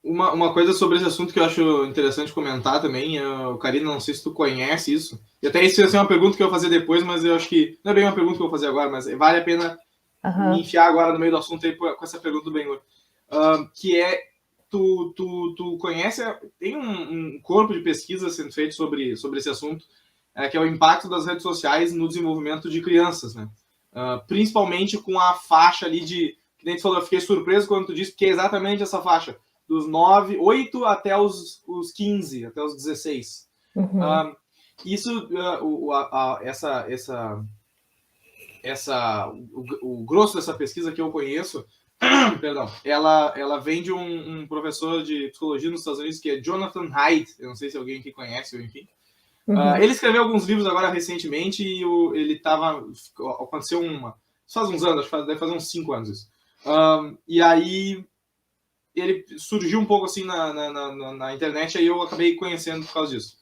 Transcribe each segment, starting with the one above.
Uma coisa sobre esse assunto que eu acho interessante comentar também, Karina, não sei se tu conhece isso, e até isso ia ser uma pergunta que eu vou fazer depois, mas eu acho que não é bem uma pergunta que eu vou fazer agora, mas vale a pena me enfiar agora no meio do assunto aí com essa pergunta do Benhur, que é, tu conhece, tem um corpo de pesquisa sendo feito sobre esse assunto, que é o impacto das redes sociais no desenvolvimento de crianças, né? Principalmente com a faixa ali que nem tu falou, eu fiquei surpreso quando tu disse que é exatamente essa faixa, dos 8 até os 15, até os 16. Uhum. Isso, o grosso dessa pesquisa que eu conheço, perdão, ela vem de um professor de psicologia nos Estados Unidos, que é Jonathan Haidt, eu não sei se alguém aqui conhece, ou enfim. Ele escreveu alguns livros agora recentemente e aconteceu faz uns anos, deve fazer uns 5 anos isso. E aí ele surgiu um pouco assim na internet, aí eu acabei conhecendo por causa disso.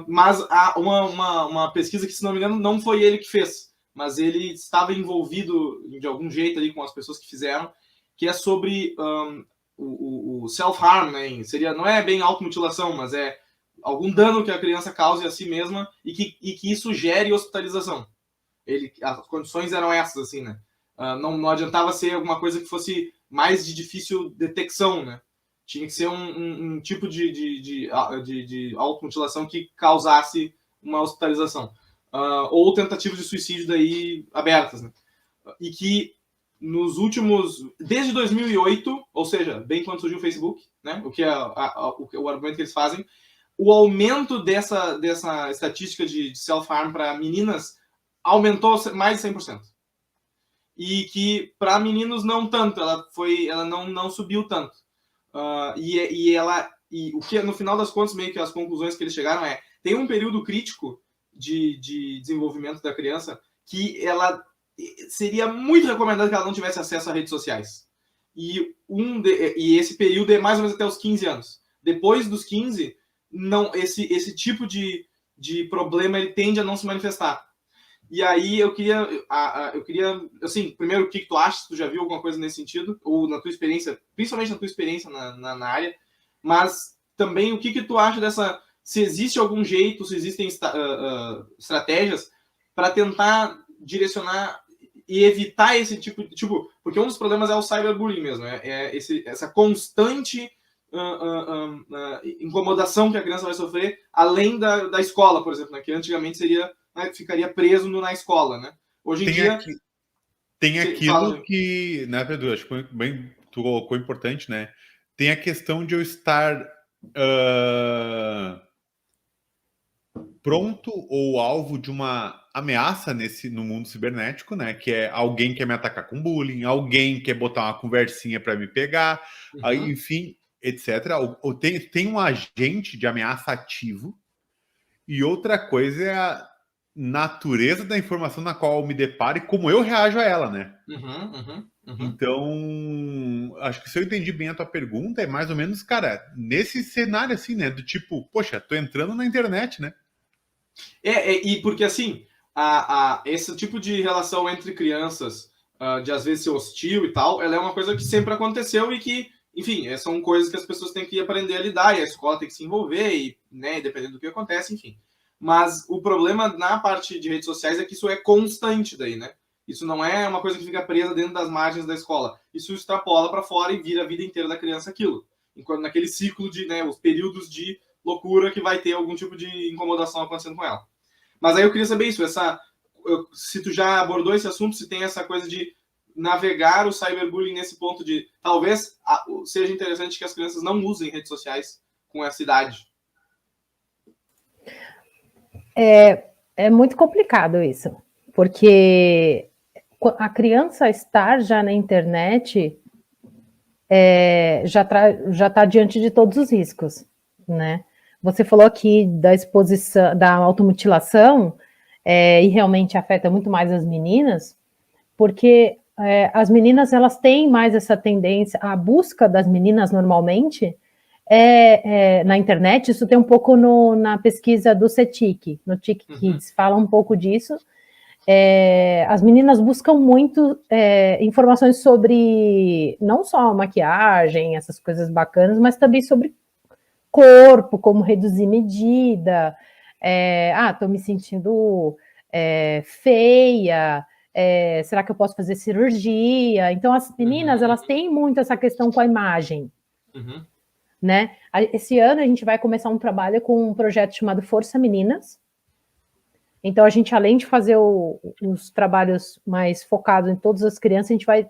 Mas há uma pesquisa que, se não me engano, não foi ele que fez, mas ele estava envolvido de algum jeito ali com as pessoas que fizeram, que é sobre o self-harm, né? Não é bem automutilação, mas é algum dano que a criança cause a si mesma e que isso gere hospitalização. As condições eram essas, assim, né? Não adiantava ser alguma coisa que fosse mais de difícil detecção, né? Tinha que ser um tipo de automutilação que causasse uma hospitalização. Ou tentativas de suicídio daí abertas, né? E que nos últimos... Desde 2008, ou seja, bem quando surgiu o Facebook, né? O que é o argumento que eles fazem, o aumento dessa estatística de self-harm para meninas aumentou mais de 100%. E que para meninos não tanto, ela não subiu tanto. E o que no final das contas, meio que as conclusões que eles chegaram tem um período crítico de desenvolvimento da criança que ela seria muito recomendado que ela não tivesse acesso a redes sociais. E esse período é mais ou menos até os 15 anos. Depois dos 15, não, esse tipo de problema ele tende a não se manifestar. E aí eu queria, assim, primeiro, o que tu acha? Se tu já viu alguma coisa nesse sentido? Ou na tua experiência, principalmente na tua experiência na área, mas também o que tu acha dessa... Se existe algum jeito, se existem estratégias para tentar direcionar e evitar esse tipo... Porque um dos problemas é o cyberbullying mesmo, essa constante incomodação que a criança vai sofrer, além da escola, por exemplo, né, que antigamente seria... ficaria preso na escola, né? Hoje em dia... Tem aquilo que, né, Pedro, acho que bem, tu colocou importante, né? Tem a questão de eu estar pronto ou alvo de uma ameaça no mundo cibernético, né? Que é alguém quer me atacar com bullying, alguém quer botar uma conversinha para me pegar, enfim, etc. Ou tem um agente de ameaça ativo, e outra coisa é a natureza da informação na qual eu me deparo e como eu reajo a ela, né? Então, acho que se eu entendi bem a tua pergunta, é mais ou menos, cara, nesse cenário assim, né? Do tipo, poxa, tô entrando na internet, né? E porque assim, esse tipo de relação entre crianças, de às vezes ser hostil e tal, ela é uma coisa que sempre aconteceu e que, enfim, são coisas que as pessoas têm que aprender a lidar, e a escola tem que se envolver, e, né, dependendo do que acontece, enfim. Mas o problema na parte de redes sociais é que isso é constante daí, né? Isso não é uma coisa que fica presa dentro das margens da escola. Isso extrapola para fora e vira a vida inteira da criança aquilo. Enquanto naquele ciclo de, né, os períodos de loucura que vai ter algum tipo de incomodação acontecendo com ela. Mas aí eu queria saber isso, se tu já abordou esse assunto, se tem essa coisa de navegar o cyberbullying nesse ponto de talvez seja interessante que as crianças não usem redes sociais com essa idade. É muito complicado isso, porque a criança estar já na internet já está diante de todos os riscos, né? Você falou aqui da exposição, da automutilação, e realmente afeta muito mais as meninas, porque as meninas elas têm mais essa tendência, a busca das meninas normalmente na internet, isso tem um pouco na pesquisa do CETIC, no TIC Kids, fala um pouco disso, as meninas buscam muito informações sobre não só maquiagem, essas coisas bacanas, mas também sobre corpo, como reduzir medida, tô me sentindo feia, será que eu posso fazer cirurgia? Então, as meninas, elas têm muito essa questão com a imagem, né? Esse ano a gente vai começar um trabalho com um projeto chamado Força Meninas. Então, a gente, além de fazer os trabalhos mais focados em todas as crianças, a gente vai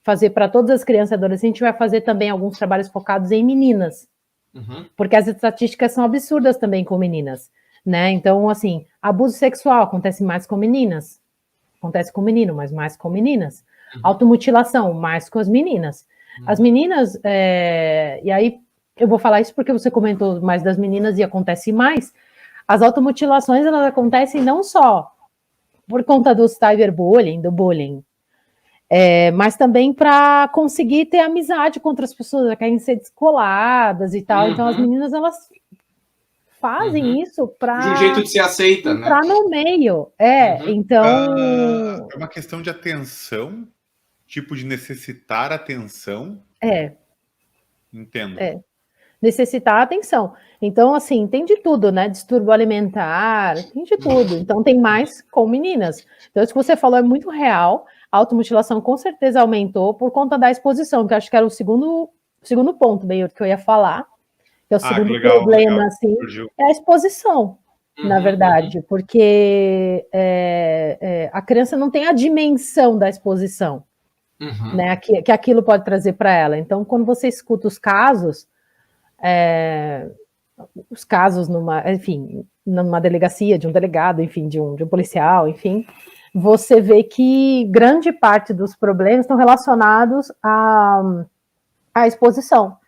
fazer para todas as crianças e adolescentes, a gente vai fazer também alguns trabalhos focados em meninas. Porque as estatísticas são absurdas também com meninas, né? Então, assim, abuso sexual acontece mais com meninas, acontece com menino, mas mais com meninas. Automutilação, mais com as meninas. As meninas, e aí eu vou falar isso porque você comentou mais das meninas e acontece mais. As automutilações, elas acontecem não só por conta do cyberbullying, do bullying, mas também para conseguir ter amizade com outras pessoas, elas querem ser descoladas e tal. Então, as meninas, elas fazem isso para... De um jeito de ser aceita, entrar no meio. Então... É uma questão de atenção, tipo de necessitar atenção. Entendo. Necessitar atenção. Então, assim, tem de tudo, né? Distúrbio alimentar, tem de tudo. Então, tem mais com meninas. Então, isso que você falou é muito real. A automutilação com certeza aumentou por conta da exposição, que eu acho que era o segundo ponto, meio que eu ia falar. Que é o segundo problema, assim, é a exposição, na verdade. Porque a criança não tem a dimensão da exposição, né? Que aquilo pode trazer para ela. Então, quando você escuta os casos numa delegacia, de um delegado, enfim, de um policial, enfim, você vê que grande parte dos problemas estão relacionados à exposição,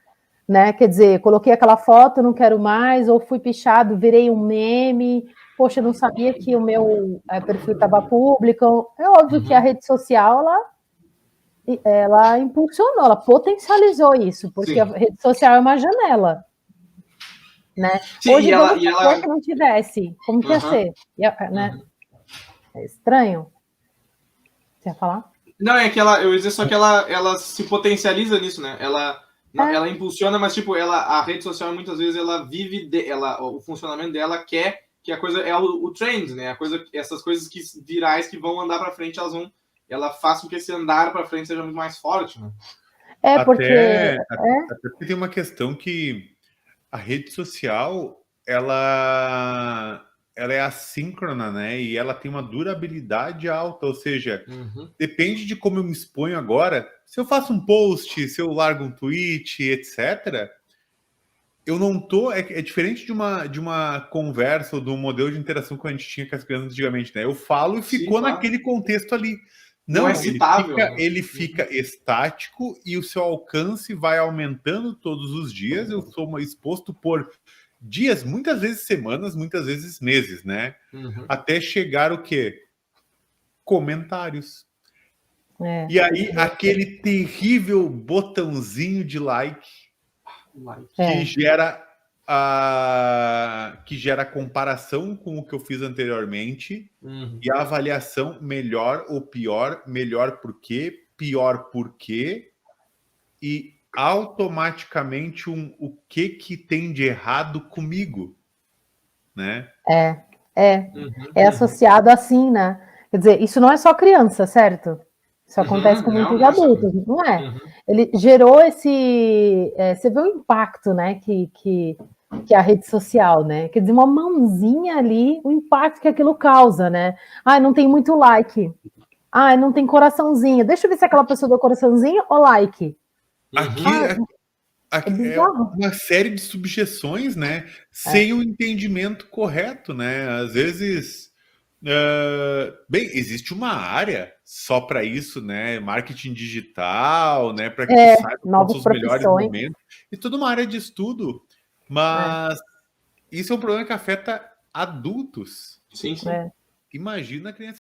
né? Quer dizer, coloquei aquela foto, não quero mais, ou fui pichado, virei um meme, poxa, não sabia que o meu perfil estava público. É óbvio que a rede social, ela impulsionou, ela potencializou isso, porque a rede social é uma janela, né? Sim, hoje, vamos supor que não tivesse, como que ia ser? Né? É estranho. Você ia falar? Não, é que eu ia dizer só que ela se potencializa nisso, né? Ela impulsiona, mas tipo, a rede social muitas vezes ela vive, o funcionamento dela quer que a coisa é o trend, né? Essas coisas virais que vão andar para frente, ela faz com que esse andar para frente seja muito mais forte, né? Até porque tem uma questão que a rede social, ela é assíncrona, né? E ela tem uma durabilidade alta, ou seja, depende de como eu me exponho agora. Se eu faço um post, se eu largo um tweet, etc., eu não tô... É diferente de uma conversa ou de um modelo de interação que a gente tinha com as crianças antigamente, né? Eu falo e ficou naquele contexto ali. Não é citável, ele fica estático e o seu alcance vai aumentando todos os dias. Eu sou exposto por dias, muitas vezes semanas, muitas vezes meses, né? Até chegar o quê? Comentários. E aí, aquele terrível botãozinho de like que gera comparação com o que eu fiz anteriormente e a avaliação melhor ou pior, melhor por quê, pior por quê, e automaticamente o que tem de errado comigo, né? É associado assim, né? Quer dizer, isso não é só criança, certo? Isso acontece com muitos adultos, não é? Ele gerou esse... você vê o impacto, né, que a rede social, né? Quer dizer, uma mãozinha ali, o impacto que aquilo causa, né? Não tem muito like. Não tem coraçãozinho. Deixa eu ver se aquela pessoa deu coraçãozinho ou like. Aqui é uma série de subjeções, né? Sem o entendimento correto, né? Às vezes... bem, existe uma área só para isso, né? Marketing digital, né? Para que tu saiba quais são os melhores momentos. E toda uma área de estudo. Mas isso é um problema que afeta adultos. Sim. Imagina a criança.